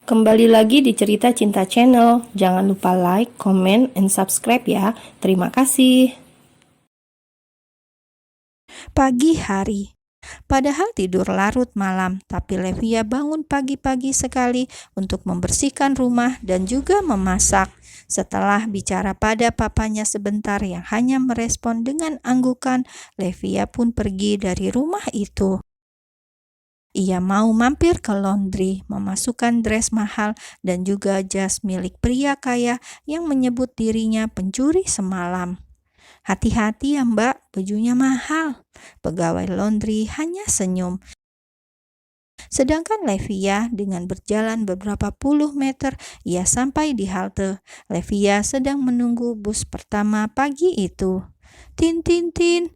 Kembali lagi di Cerita Cinta Channel. Jangan lupa like, comment, and subscribe ya. Terima kasih. Pagi hari. Padahal tidur larut malam, tapi Levia bangun pagi-pagi sekali untuk membersihkan rumah dan juga memasak. Setelah bicara pada papanya sebentar yang hanya merespon dengan anggukan, Levia pun pergi dari rumah itu. Ia mau mampir ke laundry, memasukkan dress mahal dan juga jas milik pria kaya yang menyebut dirinya pencuri semalam. "Hati-hati ya Mbak, bajunya mahal." Pegawai laundry hanya senyum. Sedangkan Levia dengan berjalan beberapa puluh meter, ia sampai di halte. Levia sedang menunggu bus pertama pagi itu. Tin tin tin.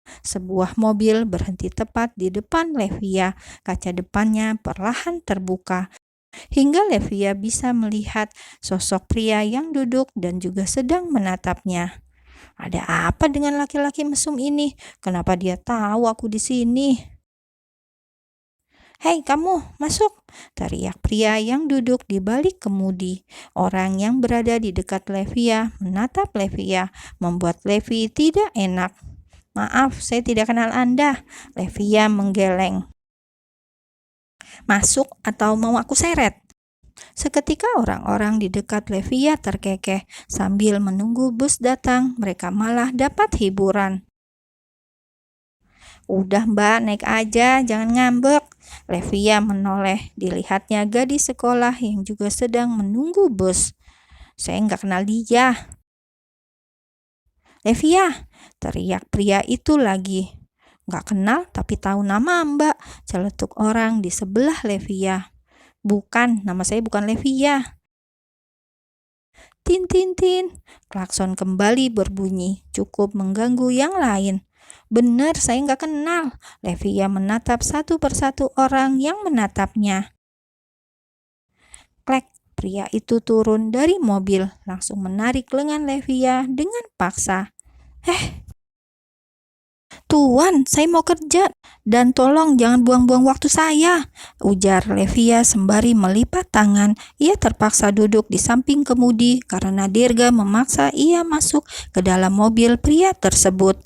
Sebuah mobil berhenti tepat di depan Levia. Kaca depannya perlahan terbuka, hingga Levia bisa melihat sosok pria yang duduk dan juga sedang menatapnya. Ada apa dengan laki-laki mesum ini? Kenapa dia tahu aku di sini? "Hei kamu, masuk!" teriak pria yang duduk di balik kemudi. Orang yang berada di dekat Levia menatap Levia, membuat Levi tidak enak. "Maaf, saya tidak kenal Anda." Levia menggeleng. "Masuk atau mau aku seret?" Seketika orang-orang di dekat Levia terkekeh. Sambil menunggu bus datang, mereka malah dapat hiburan. "Udah Mbak, naik aja, jangan ngambek." Levia menoleh. Dilihatnya gadis sekolah yang juga sedang menunggu bus. "Saya nggak kenal dia." "Levia!" teriak pria itu lagi. "Nggak kenal tapi tahu nama Mbak," celetuk orang di sebelah Levia. "Bukan, nama saya bukan Levia." Tin tin tin, klakson kembali berbunyi, cukup mengganggu yang lain. "Bener, saya nggak kenal." Levia menatap satu persatu orang yang menatapnya. Klek, pria itu turun dari mobil, langsung menarik lengan Levia dengan paksa. "Tuan, saya mau kerja, dan tolong jangan buang-buang waktu saya," ujar Levia sembari melipat tangan. Ia terpaksa duduk di samping kemudi karena Dirga memaksa ia masuk ke dalam mobil pria tersebut.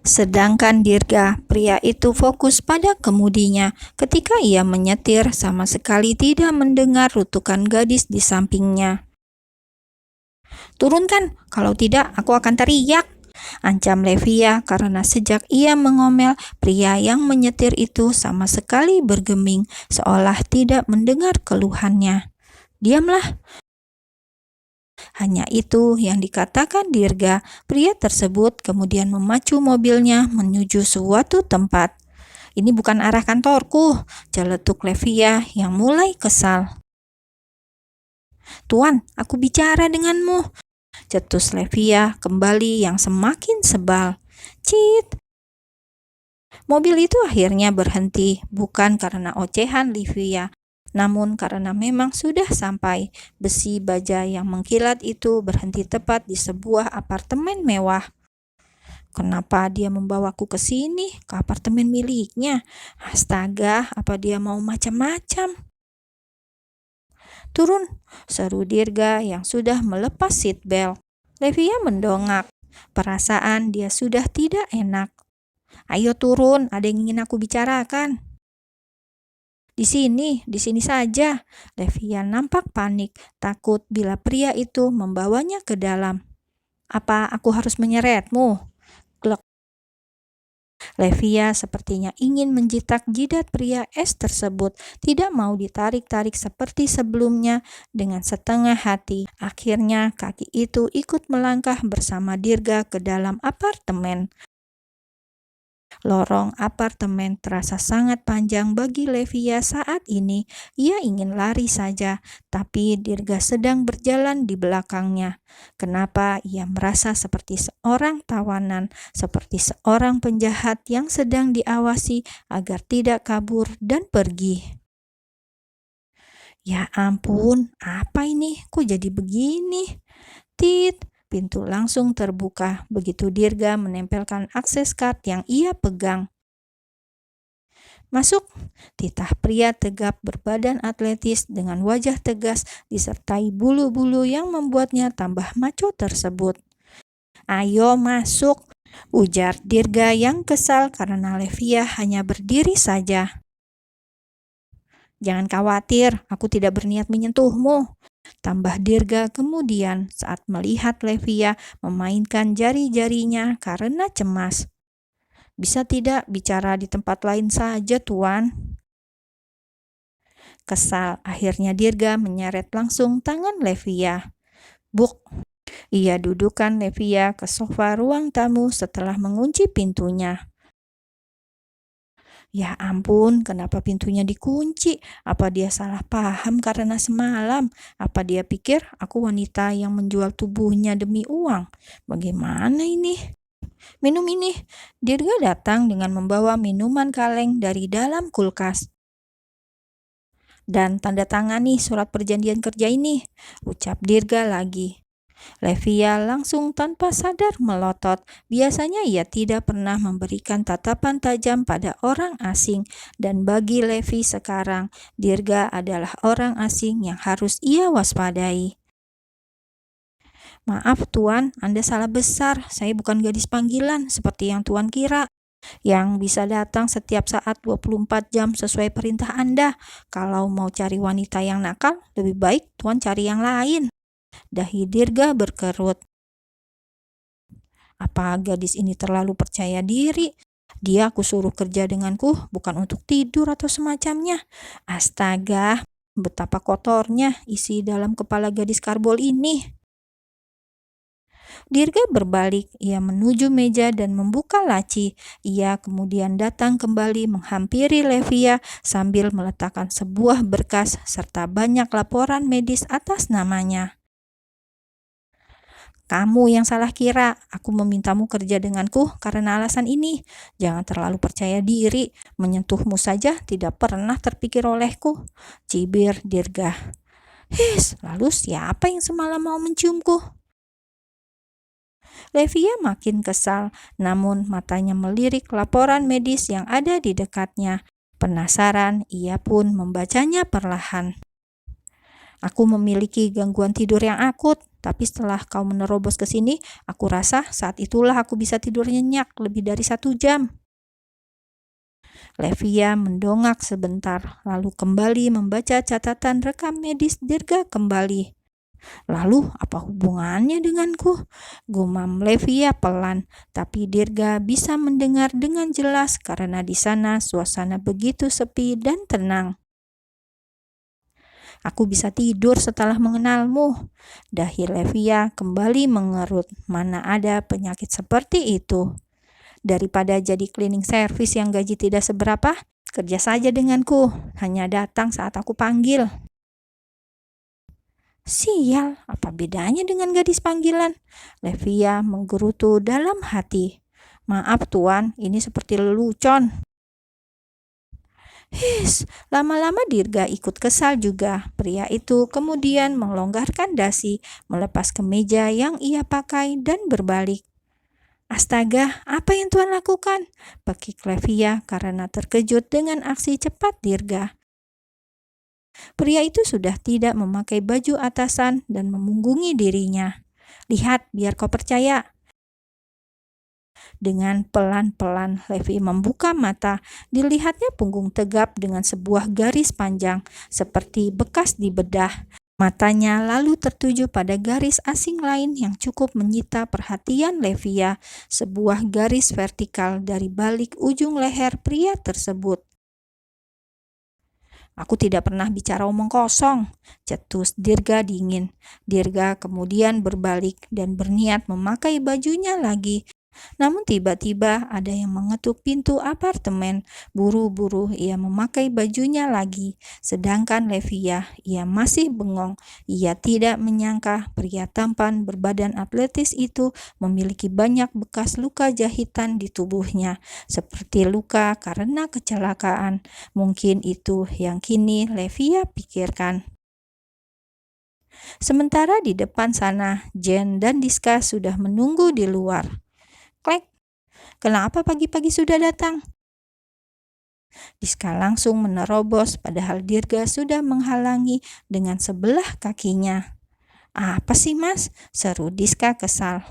Sedangkan Dirga, pria itu fokus pada kemudinya. Ketika ia menyetir, sama sekali tidak mendengar rutukan gadis di sampingnya. "Turunkan, kalau tidak aku akan teriak," ancam Levia karena sejak ia mengomel, pria yang menyetir itu sama sekali bergeming, seolah tidak mendengar keluhannya. "Diamlah." Hanya itu yang dikatakan Dirga. Pria tersebut kemudian memacu mobilnya menuju suatu tempat. "Ini bukan arah kantorku," celetuk Levia yang mulai kesal. "Tuan, aku bicara denganmu," cetus Levia kembali yang semakin sebal. Cit! Mobil itu akhirnya berhenti, bukan karena ocehan Levia, namun karena memang sudah sampai. Besi baja yang mengkilat itu berhenti tepat di sebuah apartemen mewah. "Kenapa dia membawaku ke sini, ke apartemen miliknya? Astaga, apa dia mau macam-macam?" "Turun," seru Dirga yang sudah melepas seatbelt. Levia mendongak. Perasaan dia sudah tidak enak. "Ayo turun, ada yang ingin aku bicarakan." Di sini saja." Levia nampak panik, takut bila pria itu membawanya ke dalam. "Apa aku harus menyeretmu?" Klek. Levia sepertinya ingin menjitak jidat pria es tersebut, tidak mau ditarik-tarik seperti sebelumnya. Dengan setengah hati, akhirnya kaki itu ikut melangkah bersama Dirga ke dalam apartemen. Lorong apartemen terasa sangat panjang bagi Levia saat ini. Ia ingin lari saja, tapi Dirga sedang berjalan di belakangnya. Kenapa ia merasa seperti seorang tawanan, seperti seorang penjahat yang sedang diawasi agar tidak kabur dan pergi. Ya ampun, apa ini? Kok jadi begini? Tit! Pintu langsung terbuka begitu Dirga menempelkan akses card yang ia pegang. Masuk, titah pria tegap berbadan atletis dengan wajah tegas disertai bulu-bulu yang membuatnya tambah maco tersebut. Ayo masuk, ujar Dirga yang kesal karena Levia hanya berdiri saja. Jangan khawatir, aku tidak berniat menyentuhmu, tambah Dirga kemudian saat melihat Levia memainkan jari-jarinya karena cemas. Bisa tidak bicara di tempat lain saja, Tuan? Kesal, akhirnya Dirga menyeret langsung tangan Levia. Buk, ia dudukkan Levia ke sofa ruang tamu setelah mengunci pintunya. Ya ampun, kenapa pintunya dikunci? Apa dia salah paham karena semalam? Apa dia pikir aku wanita yang menjual tubuhnya demi uang? Bagaimana ini? Minum ini. Dirga datang dengan membawa minuman kaleng dari dalam kulkas. Dan tanda tangani surat perjanjian kerja ini, ucap Dirga lagi. Levia langsung tanpa sadar melotot. Biasanya ia tidak pernah memberikan tatapan tajam pada orang asing, dan bagi Levi sekarang, Dirga adalah orang asing yang harus ia waspadai. Maaf Tuan, Anda salah besar. Saya bukan gadis panggilan seperti yang Tuan kira, yang bisa datang setiap saat 24 jam sesuai perintah Anda. Kalau mau cari wanita yang nakal, lebih baik Tuan cari yang lain. Dahi Dirga berkerut. Apa gadis ini terlalu percaya diri? Dia aku suruh kerja denganku bukan untuk tidur atau semacamnya. Astaga, betapa kotornya isi dalam kepala gadis karbol ini. Dirga berbalik, ia menuju meja dan membuka laci. Ia kemudian datang kembali menghampiri Levia sambil meletakkan sebuah berkas serta banyak laporan medis atas namanya. Kamu yang salah kira, aku memintamu kerja denganku karena alasan ini. Jangan terlalu percaya diri, menyentuhmu saja tidak pernah terpikir olehku, cibir Dirga. His, lalu siapa yang semalam mau menciumku? Levia makin kesal, namun matanya melirik laporan medis yang ada di dekatnya. Penasaran, ia pun membacanya perlahan. Aku memiliki gangguan tidur yang akut, tapi setelah kau menerobos ke sini, aku rasa saat itulah aku bisa tidur nyenyak lebih dari 1 jam. Levia mendongak sebentar, lalu kembali membaca catatan rekam medis Dirga kembali. Lalu apa hubungannya denganku? Gumam Levia pelan, tapi Dirga bisa mendengar dengan jelas karena di sana suasana begitu sepi dan tenang. Aku bisa tidur setelah mengenalmu. Dahi Levia kembali mengerut. Mana ada penyakit seperti itu. Daripada jadi cleaning service yang gaji tidak seberapa, kerja saja denganku. Hanya datang saat aku panggil. Sial, apa bedanya dengan gadis panggilan? Levia menggerutu dalam hati. Maaf Tuan, ini seperti lelucon. His, lama-lama Dirga ikut kesal juga. Pria itu kemudian melonggarkan dasi, melepas kemeja yang ia pakai dan berbalik. Astaga, apa yang Tuan lakukan? Bekik Levia karena terkejut dengan aksi cepat Dirga. Pria itu sudah tidak memakai baju atasan dan memunggungi dirinya. Lihat, biar kau percaya. Dengan pelan-pelan Levi membuka mata, dilihatnya punggung tegap dengan sebuah garis panjang, seperti bekas dibedah. Matanya lalu tertuju pada garis asing lain yang cukup menyita perhatian Levia, sebuah garis vertikal dari balik ujung leher pria tersebut. Aku tidak pernah bicara omong kosong, cetus Dirga dingin. Dirga kemudian berbalik dan berniat memakai bajunya lagi. Namun tiba-tiba ada yang mengetuk pintu apartemen. Buru-buru ia memakai bajunya lagi. Sedangkan Levia, ia masih bengong. Ia tidak menyangka pria tampan berbadan atletis itu memiliki banyak bekas luka jahitan di tubuhnya, seperti luka karena kecelakaan. Mungkin itu yang kini Levia pikirkan. Sementara di depan sana, Jen dan Diska sudah menunggu di luar. Klek, kenapa pagi-pagi sudah datang? Diska langsung menerobos padahal Dirga sudah menghalangi dengan sebelah kakinya. "Apa sih Mas?" seru Diska kesal.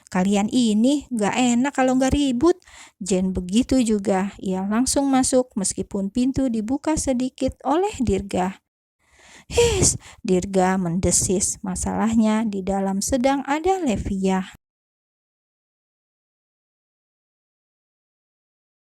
"Kalian ini gak enak kalau gak ribut." Jen begitu juga, ia langsung masuk meskipun pintu dibuka sedikit oleh Dirga. "His," Dirga mendesis, masalahnya di dalam sedang ada Levia.